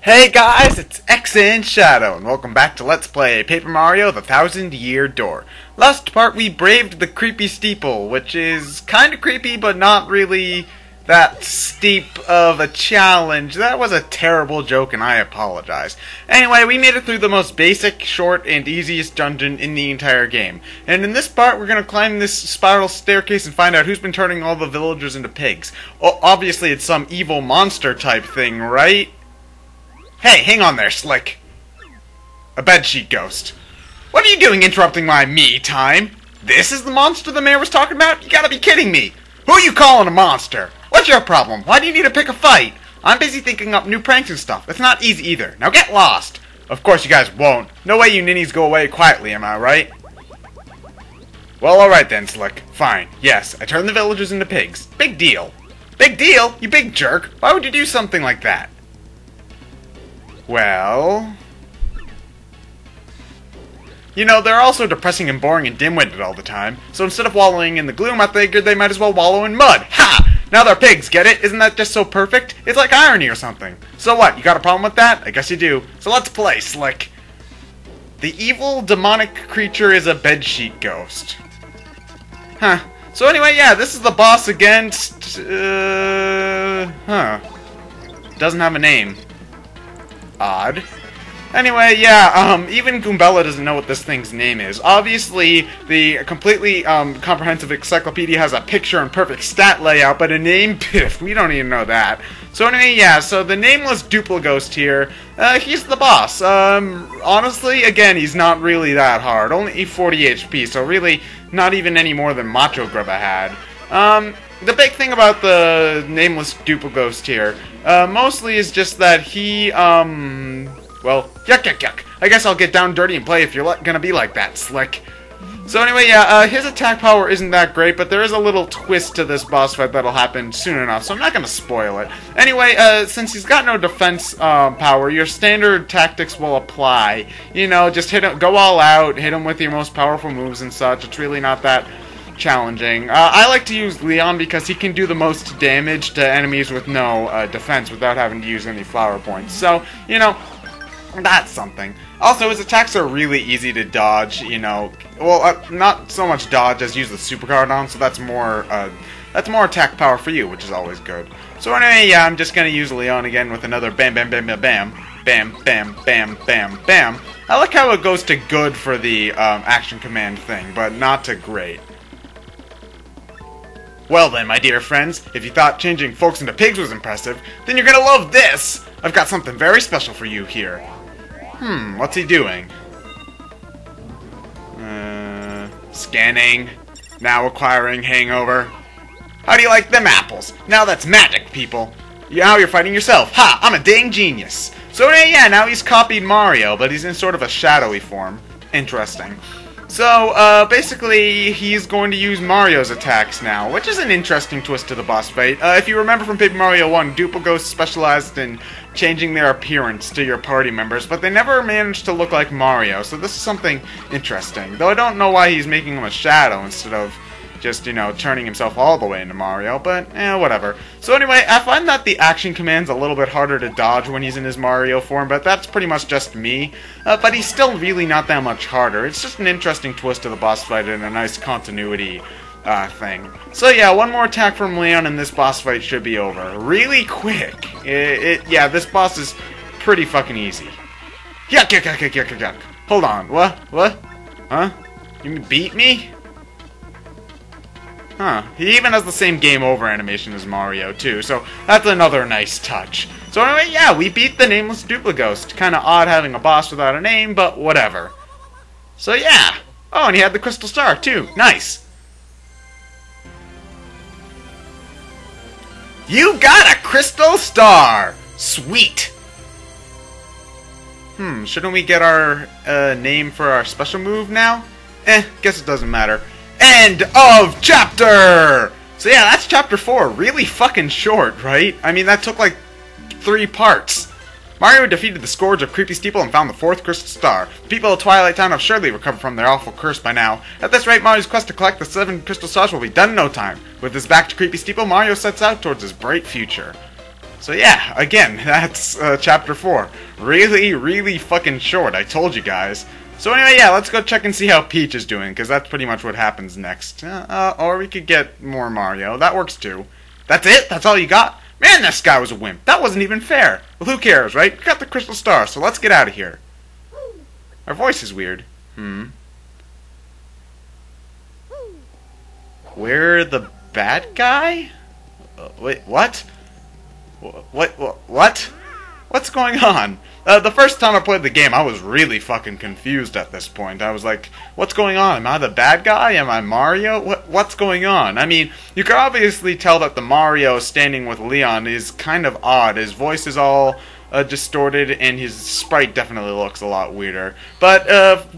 Hey guys, it's ExandShadow, and welcome back to Let's Play Paper Mario: The Thousand-Year Door. Last part we braved the creepy steeple, which is kinda creepy, but not really that steep of a challenge. That was a terrible joke, and I apologize. Anyway, we made it through the most basic, short, and easiest dungeon in the entire game. And in this part, we're gonna climb this spiral staircase and find out who's been turning all the villagers into pigs. Oh, obviously it's some evil monster type thing, right? Hey, hang on there, Slick. A bedsheet ghost. What are you doing interrupting my me time? This is the monster the mayor was talking about? You gotta be kidding me. Who are you calling a monster? What's your problem? Why do you need to pick a fight? I'm busy thinking up new pranks and stuff. It's not easy either. Now get lost. Of course you guys won't. No way you ninnies go away quietly, am I right? Well, alright then, Slick. Fine. Yes, I turned the villagers into pigs. Big deal. Big deal? You big jerk. Why would you do something like that? Well, you know, they're also depressing and boring and dim-witted all the time, so instead of wallowing in the gloom, I figured they might as well wallow in mud. Ha! Now they're pigs, get it? Isn't that just so perfect? It's like irony or something. So what, you got a problem with that? I guess you do. So let's play, Slick. The evil, demonic creature is a bedsheet ghost. Huh. So anyway, yeah, this is the boss against, doesn't have a name. Odd. Anyway, yeah, even Goombella doesn't know what this thing's name is. Obviously, the completely comprehensive encyclopedia has a picture and perfect stat layout, but a name? Piff, we don't even know that. So anyway, yeah, so the nameless Duplighost here, he's the boss. Honestly, again, he's not really that hard. Only 40 HP, so really not even any more than Macho Grubba had. The big thing about the nameless Duplighost here, mostly is just that he, well, yuck. I guess I'll get down dirty and play if you're gonna be like that, Slick. So anyway, yeah, his attack power isn't that great, but there is a little twist to this boss fight that'll happen soon enough, so I'm not gonna spoil it. Anyway, since he's got no defense power, your standard tactics will apply. You know, just hit him, go all out, hit him with your most powerful moves and such. It's really not that challenging. I like to use Leon because he can do the most damage to enemies with no defense without having to use any flower points. So, you know, that's something. Also, his attacks are really easy to dodge, you know. Well, not so much dodge as use the supercard on, so that's more attack power for you, which is always good. So anyway, yeah, I'm just gonna use Leon again with another bam, bam, bam, bam, bam, bam, bam, bam, bam, bam. I like how it goes to good for the action command thing, but not to great. Well then, my dear friends, if you thought changing folks into pigs was impressive, then you're gonna love this! I've got something very special for you here. What's he doing? Scanning. Now acquiring hangover. How do you like them apples? Now that's magic, people. Now you're fighting yourself. Ha! I'm a dang genius. So yeah, now he's copied Mario, but he's in sort of a shadowy form. Interesting. So, basically, he's going to use Mario's attacks now, which is an interesting twist to the boss fight. If you remember from Paper Mario 1, Duplighost specialized in changing their appearance to your party members, but they never managed to look like Mario, so this is something interesting. Though I don't know why he's making him a shadow instead of just, you know, turning himself all the way into Mario, but, whatever. So anyway, I find that the action command's a little bit harder to dodge when he's in his Mario form, but that's pretty much just me. But he's still really not that much harder. It's just an interesting twist to the boss fight and a nice continuity thing. So yeah, one more attack from Leon and this boss fight should be over. Really quick. Yeah, this boss is pretty fucking easy. Yuck. Hold on, what? Huh? You beat me? Huh. He even has the same game over animation as Mario, too, so that's another nice touch. So anyway, yeah, we beat the nameless Duplighost. Kinda odd having a boss without a name, but whatever. So yeah. Oh, and he had the crystal star, too. Nice. You got a crystal star! Sweet! Shouldn't we get our name for our special move now? Guess it doesn't matter. End of chapter! So yeah, that's chapter 4. Really fucking short, right? I mean, that took like 3 parts. Mario defeated the Scourge of Creepy Steeple and found the 4th Crystal Star. The people of Twilight Town have surely recovered from their awful curse by now. At this rate, Mario's quest to collect the 7 Crystal Stars will be done in no time. With his back to Creepy Steeple, Mario sets out towards his bright future. So yeah, again, that's chapter 4. Really, really fucking short, I told you guys. So anyway, yeah, let's go check and see how Peach is doing, because that's pretty much what happens next. Or we could get more Mario. That works too. That's it? That's all you got? Man, this guy was a wimp. That wasn't even fair. Well, who cares, right? We got the Crystal Star, so let's get out of here. Our voice is weird. We're the bad guy? Wait, what? What? What's going on? The first time I played the game, I was really fucking confused at this point. I was like, what's going on? Am I the bad guy? Am I Mario? What's going on? I mean, you can obviously tell that the Mario standing with Leon is kind of odd. His voice is all distorted, and his sprite definitely looks a lot weirder. But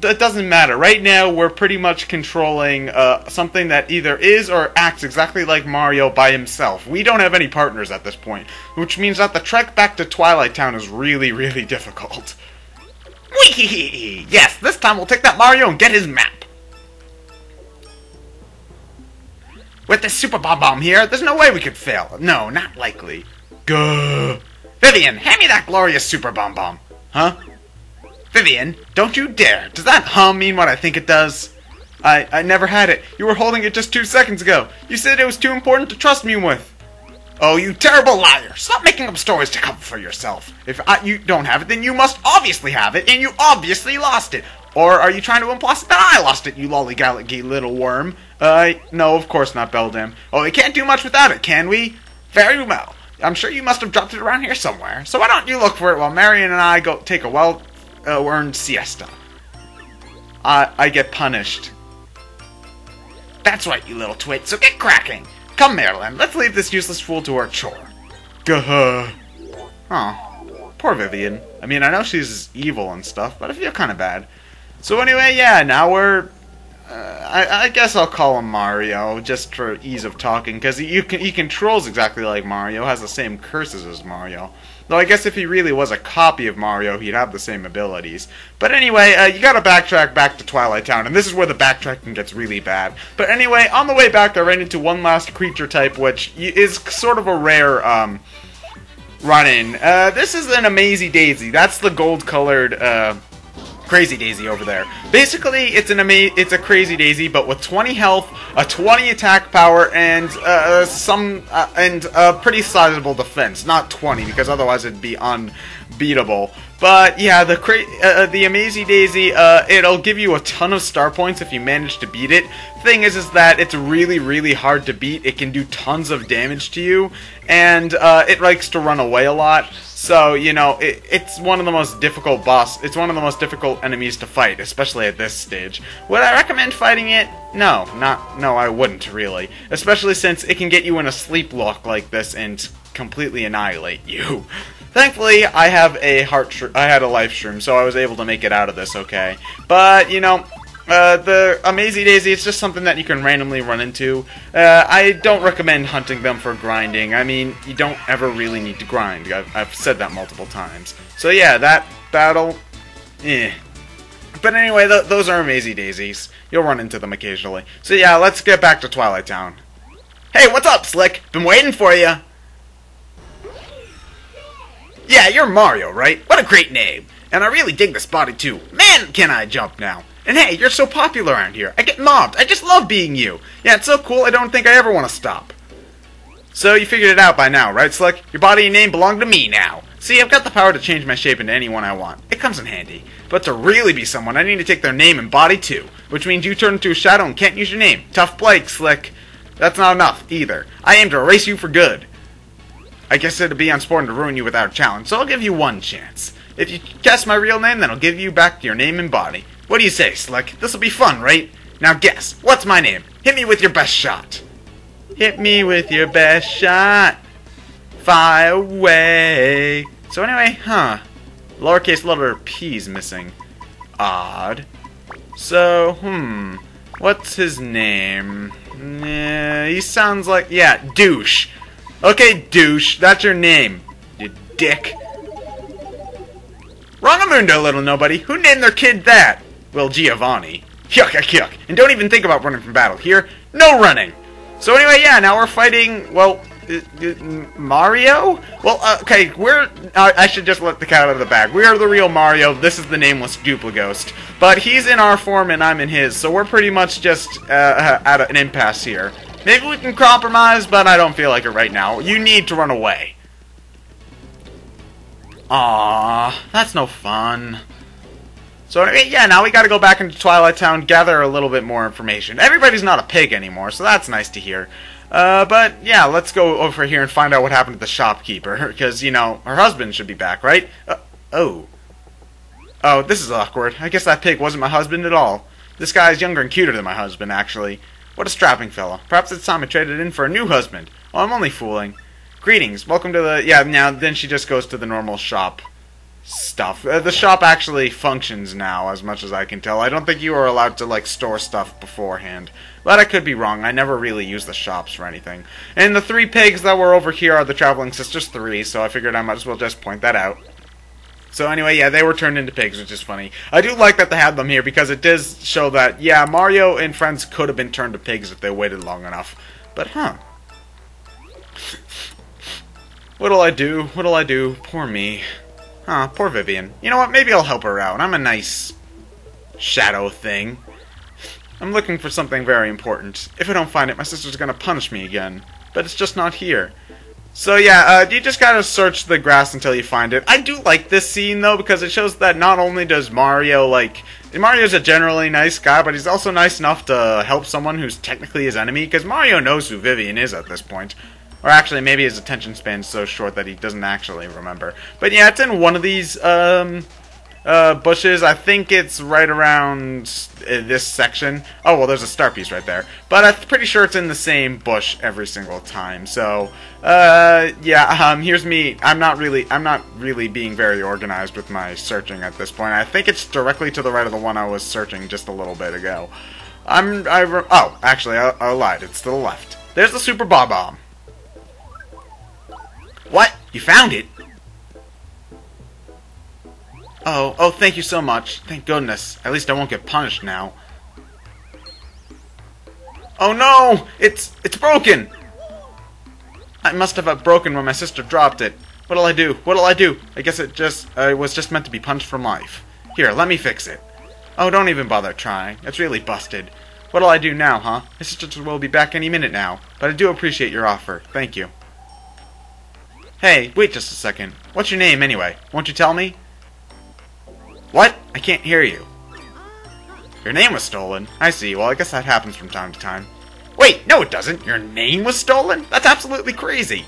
that doesn't matter. Right now, we're pretty much controlling something that either is or acts exactly like Mario by himself. We don't have any partners at this point, which means that the trek back to Twilight Town is really, really difficult. Whee! Yes, this time we'll take that Mario and get his map. With this Super Bomb here, there's no way we could fail. No, not likely. Gah! Vivian, hand me that glorious Super Bomb. Huh? Vivian, don't you dare. Does that hum mean what I think it does? I never had it. You were holding it just 2 seconds ago. You said it was too important to trust me with. Oh, you terrible liar. Stop making up stories to cover for yourself. If you don't have it, then you must obviously have it, and you obviously lost it. Or are you trying to imply that I lost it, you lollygallaggy little worm? No, of course not, Beldam. Oh, we can't do much without it, can we? Very well. I'm sure you must have dropped it around here somewhere. So why don't you look for it while Marion and I go take a well-earned siesta? I get punished. That's right, you little twit, so get cracking. Come, Marilyn, let's leave this useless fool to her chore. Gah. Oh, poor Vivian. I mean, I know she's evil and stuff, but I feel kind of bad. So anyway, yeah, now we're... I guess I'll call him Mario, just for ease of talking, because he controls exactly like Mario, has the same curses as Mario. Though I guess if he really was a copy of Mario, he'd have the same abilities. But anyway, you gotta backtrack back to Twilight Town, and this is where the backtracking gets really bad. But anyway, on the way back, I ran into one last creature type, which is sort of a rare, run-in. This is an Amazy Daisy. That's the gold-colored, Crazy Daisy over there. Basically, it's a Crazy Daisy, but with 20 health, a 20 attack power, and a pretty sizable defense. Not 20, because otherwise it'd be unbeatable. But yeah, the Amazy Daisy, it'll give you a ton of star points if you manage to beat it. Thing is that it's really, really hard to beat. It can do tons of damage to you, and it likes to run away a lot. So, you know, it's one of the most difficult it's one of the most difficult enemies to fight, especially at this stage. Would I recommend fighting it? No, I wouldn't, really. Especially since it can get you in a sleep lock like this and completely annihilate you. Thankfully, I have a I had a life shroom, so I was able to make it out of this okay. But, you know, the Amazy Daisy, it's just something that you can randomly run into. I don't recommend hunting them for grinding. I mean, you don't ever really need to grind. I've said that multiple times. So yeah, that battle, But anyway, those are Amazy Daisies. You'll run into them occasionally. So yeah, let's get back to Twilight Town. Hey, what's up, Slick? Been waiting for you. Yeah, you're Mario, right? What a great name. And I really dig this body too. Man, can I jump now. And hey, you're so popular around here. I get mobbed. I just love being you. Yeah, it's so cool, I don't think I ever want to stop. So you figured it out by now, right, Slick? Your body and name belong to me now. See, I've got the power to change my shape into anyone I want. It comes in handy. But to really be someone, I need to take their name and body too. Which means you turn into a shadow and can't use your name. Tough Blake, Slick. That's not enough, either. I aim to erase you for good. I guess it'd be unsporting to ruin you without a challenge, so I'll give you one chance. If you guess my real name, then I'll give you back your name and body. What do you say, Slick? This'll be fun, right? Now guess, what's my name? Hit me with your best shot. Hit me with your best shot. Fire away. So anyway, lowercase letter P's missing. Odd. So, what's his name? He sounds like, yeah, Douche. Okay, Douche, that's your name, you dick. Wrongamundo, little nobody. Who named their kid that? Well, Giovanni. Yuck, yuck, yuck. And don't even think about running from battle. Here, no running. So anyway, yeah, now we're fighting, well, Mario? Well, okay, I should just let the cat out of the bag. We are the real Mario. This is the nameless Duplighost. But he's in our form and I'm in his, so we're pretty much just at an impasse here. Maybe we can compromise, but I don't feel like it right now. You need to run away. Aww, that's no fun. So yeah, now we gotta go back into Twilight Town, gather a little bit more information. Everybody's not a pig anymore, so that's nice to hear. But yeah, let's go over here and find out what happened to the shopkeeper, because, you know, her husband should be back, right? Oh, this is awkward. I guess that pig wasn't my husband at all. This guy is younger and cuter than my husband, actually. What a strapping fella. Perhaps it's time I traded in for a new husband. Oh, I'm only fooling. Greetings, welcome to the... Yeah, now, then she just goes to the normal shop stuff. The shop actually functions now, as much as I can tell. I don't think you were allowed to, like, store stuff beforehand. But I could be wrong. I never really used the shops for anything. And the 3 pigs that were over here are the Traveling Sisters 3, so I figured I might as well just point that out. So anyway, yeah, they were turned into pigs, which is funny. I do like that they had them here, because it does show that, yeah, Mario and friends could have been turned to pigs if they waited long enough. But, huh. What'll I do? What'll I do? Poor me. Huh, poor Vivian. You know what? Maybe I'll help her out. I'm a nice shadow thing. I'm looking for something very important. If I don't find it, my sister's gonna punish me again. But it's just not here. So yeah, you just gotta search the grass until you find it. I do like this scene, though, because it shows that not only does Mario, like... Mario's a generally nice guy, but he's also nice enough to help someone who's technically his enemy, because Mario knows who Vivian is at this point. Or actually, maybe his attention span's so short that he doesn't actually remember. But yeah, it's in one of these bushes. I think it's right around this section. Oh, well, there's a star piece right there. But I'm pretty sure it's in the same bush every single time. So, yeah, here's me. I'm not really being very organized with my searching at this point. I think it's directly to the right of the one I was searching just a little bit ago. Oh, actually, I lied. It's to the left. There's the Super Bob-omb. What? You found it? Oh, thank you so much. Thank goodness. At least I won't get punished now. Oh no! It's broken! I must have broken when my sister dropped it. What'll I do? What'll I do? I guess it was just meant to be punished from life. Here, let me fix it. Oh, don't even bother trying. It's really busted. What'll I do now, huh? My sister will be back any minute now. But I do appreciate your offer. Thank you. Hey, wait just a second. What's your name, anyway? Won't you tell me? What? I can't hear you. Your name was stolen? I see. Well, I guess that happens from time to time. Wait, no it doesn't. Your name was stolen? That's absolutely crazy.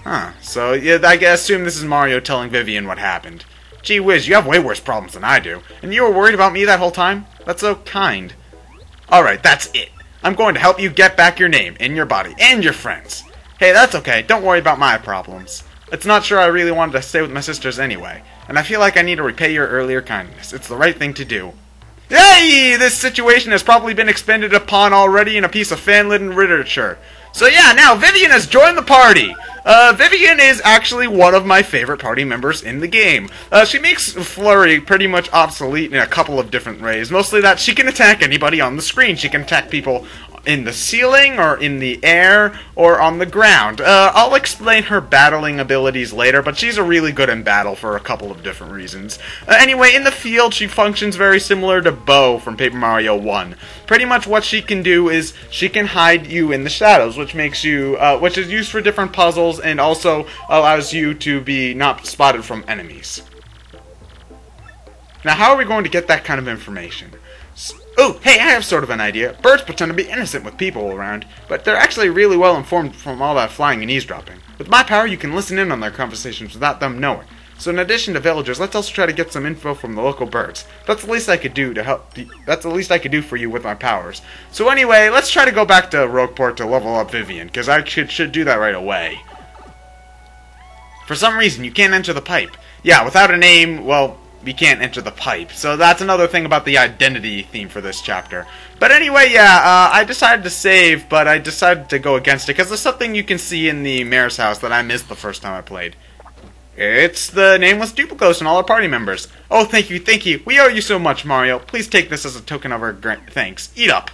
Huh. So, yeah, I assume this is Mario telling Vivian what happened. Gee whiz, you have way worse problems than I do. And you were worried about me that whole time? That's so kind. Alright, that's it. I'm going to help you get back your name, and your body, and your friends. Hey, that's okay. Don't worry about my problems. It's not sure I really wanted to stay with my sisters anyway, and I feel like I need to repay your earlier kindness. It's the right thing to do. Hey! This situation has probably been expended upon already in a piece of fan-written literature. So yeah, now Vivian has joined the party! Vivian is actually one of my favorite party members in the game. She makes Flurry pretty much obsolete in a couple of different ways. Mostly that she can attack anybody on the screen. She can attack people in the ceiling, or in the air, or on the ground. I'll explain her battling abilities later, but she's a really good in battle for a couple of different reasons. Anyway, in the field, she functions very similar to Bo from Paper Mario 1. Pretty much what she can do is, she can hide you in the shadows, which makes you, which is used for different puzzles, and also allows you to be not spotted from enemies. Now, how are we going to get that kind of information? Oh, hey, I have sort of an idea. Birds pretend to be innocent with people around, but they're actually really well informed from all that flying and eavesdropping. With my power, you can listen in on their conversations without them knowing. So in addition to villagers, let's also try to get some info from the local birds. That's the least I could do to help. That's the least I could do for you with my powers. So anyway, let's try to go back to Rogueport to level up Vivian, because I should do that right away. For some reason, you can't enter the pipe. Yeah, without a name, well, we can't enter the pipe. So that's another thing about the identity theme for this chapter. But anyway, yeah, I decided to save, but I decided to go against it, because there's something you can see in the mayor's house that I missed the first time I played. It's the nameless Duplighost and all our party members. Oh, thank you, thank you. We owe you so much, Mario. Please take this as a token of our thanks. Eat up.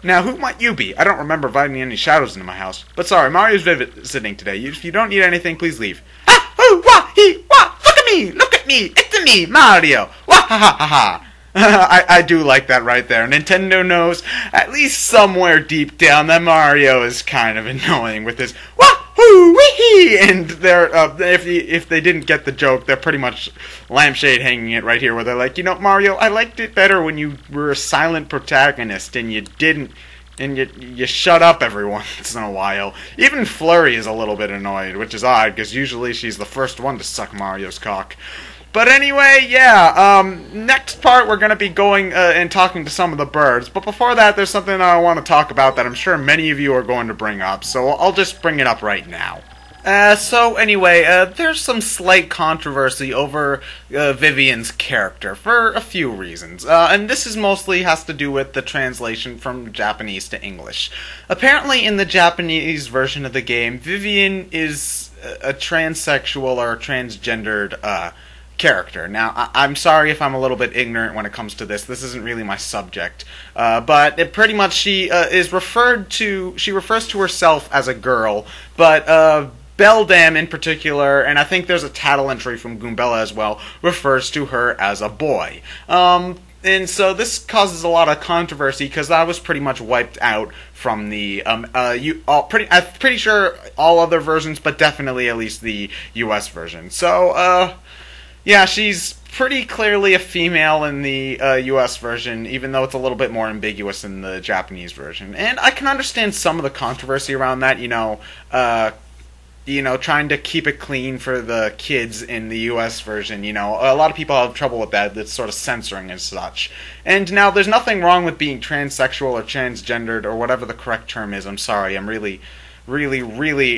Now, who might you be? I don't remember inviting any shadows into my house. But sorry, Mario's visiting today. If you don't need anything, please leave. Ah! Hoo! Wah! He! Wah! Look at me! Look at me! It's me, Mario! Wah! Ha! Ha! Ha! Ha! I do like that right there. Nintendo knows, at least somewhere deep down, that Mario is kind of annoying with his wahoo wee, and they're if they didn't get the joke, they're pretty much lampshade hanging it right here, where they're like, you know, Mario, I liked it better when you were a silent protagonist and you didn't. And you shut up every once in a while. Even Flurry is a little bit annoyed, which is odd, because usually she's the first one to suck Mario's cock. But anyway, yeah, next part we're going to be going and talking to some of the birds. But before that, there's something I want to talk about that I'm sure many of you are going to bring up, so I'll just bring it up right now. So anyway, there's some slight controversy over Vivian's character for a few reasons, and this is mostly has to do with the translation from Japanese to English. Apparently, in the Japanese version of the game, Vivian is a transsexual or transgendered character. Now, I'm sorry if I'm a little bit ignorant when it comes to this. This isn't really my subject, but it pretty much she refers to herself as a girl, but Beldam in particular, and I think there's a tattle entry from Goombella as well, refers to her as a boy. And so this causes a lot of controversy because I was pretty much wiped out from the I'm pretty sure all other versions, but definitely at least the US version. So yeah, she's pretty clearly a female in the US version, even though it's a little bit more ambiguous in the Japanese version. And I can understand some of the controversy around that, trying to keep it clean for the kids in the US version, a lot of people have trouble with that. It's sort of censoring and such. And now, there's nothing wrong with being transsexual or transgendered or whatever the correct term is. I'm sorry, I'm really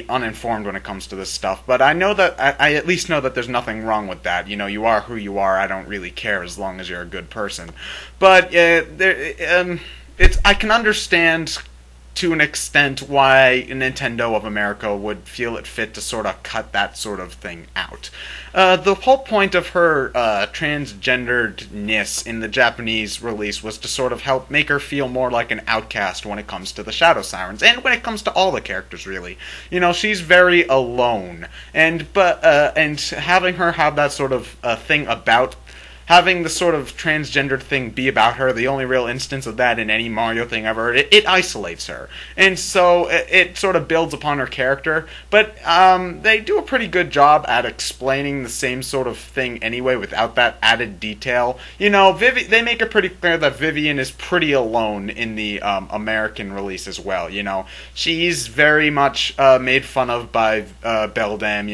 uninformed when it comes to this stuff. But I know that, I at least know that there's nothing wrong with that. You are who you are. I don't really care as long as you're a good person. But I can understand to an extent why Nintendo of America would feel it fit to sort of cut that sort of thing out. The whole point of her transgenderedness in the Japanese release was to sort of help make her feel more like an outcast when it comes to the Shadow Sirens, and when it comes to all the characters, really. She's very alone, and having her have that sort of thing about having the sort of transgendered thing be about her, the only real instance of that in any Mario thing I've heard, it isolates her. And so it sort of builds upon her character, but they do a pretty good job at explaining the same sort of thing anyway without that added detail. They make it pretty clear that Vivian is pretty alone in the American release as well. She's very much made fun of by Beldam.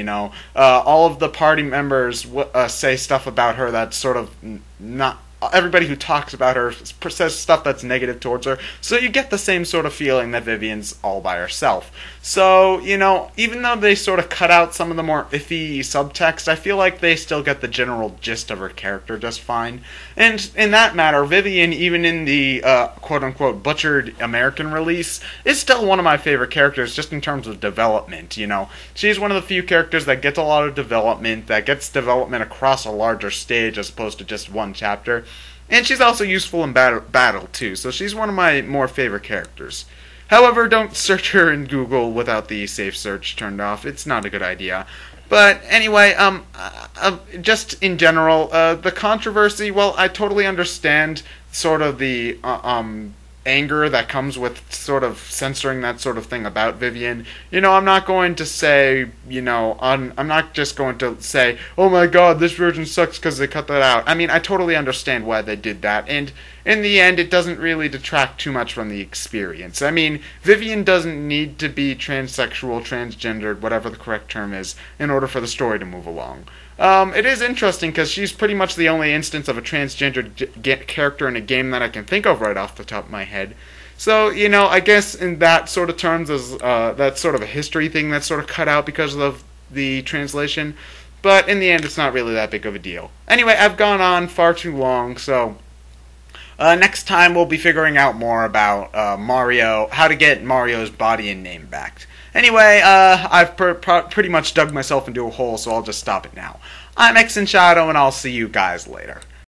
All of the party members say stuff about her that's sort of not. Everybody who talks about her says stuff that's negative towards her, so you get the same sort of feeling that Vivian's all by herself. So, even though they sort of cut out some of the more iffy subtext, I feel like they still get the general gist of her character just fine. And in that matter, Vivian, even in the quote-unquote butchered American release, is still one of my favorite characters just in terms of development, She's one of the few characters that gets a lot of development, that gets development across a larger stage as opposed to just one chapter. And she's also useful in battle too, so she's one of my more favorite characters. However, don't search her in Google without the safe search turned off. It's not a good idea. But anyway, just in general, the controversy, well, I totally understand sort of the anger that comes with sort of censoring that sort of thing about Vivian. I'm not going to say, I'm not just going to say, oh my god, this version sucks because they cut that out. I mean, I totally understand why they did that, and in the end, it doesn't really detract too much from the experience. I mean, Vivian doesn't need to be transsexual, transgendered, whatever the correct term is, in order for the story to move along. It is interesting because she's pretty much the only instance of a transgendered character in a game that I can think of right off the top of my head. So, I guess in that sort of terms, as that's sort of a history thing that's sort of cut out because of the translation. But in the end, it's not really that big of a deal. Anyway, I've gone on far too long, so next time we'll be figuring out more about Mario, how to get Mario's body and name back. Anyway, I've pretty much dug myself into a hole, so I'll just stop it now. I'm ExandShadow, and I'll see you guys later.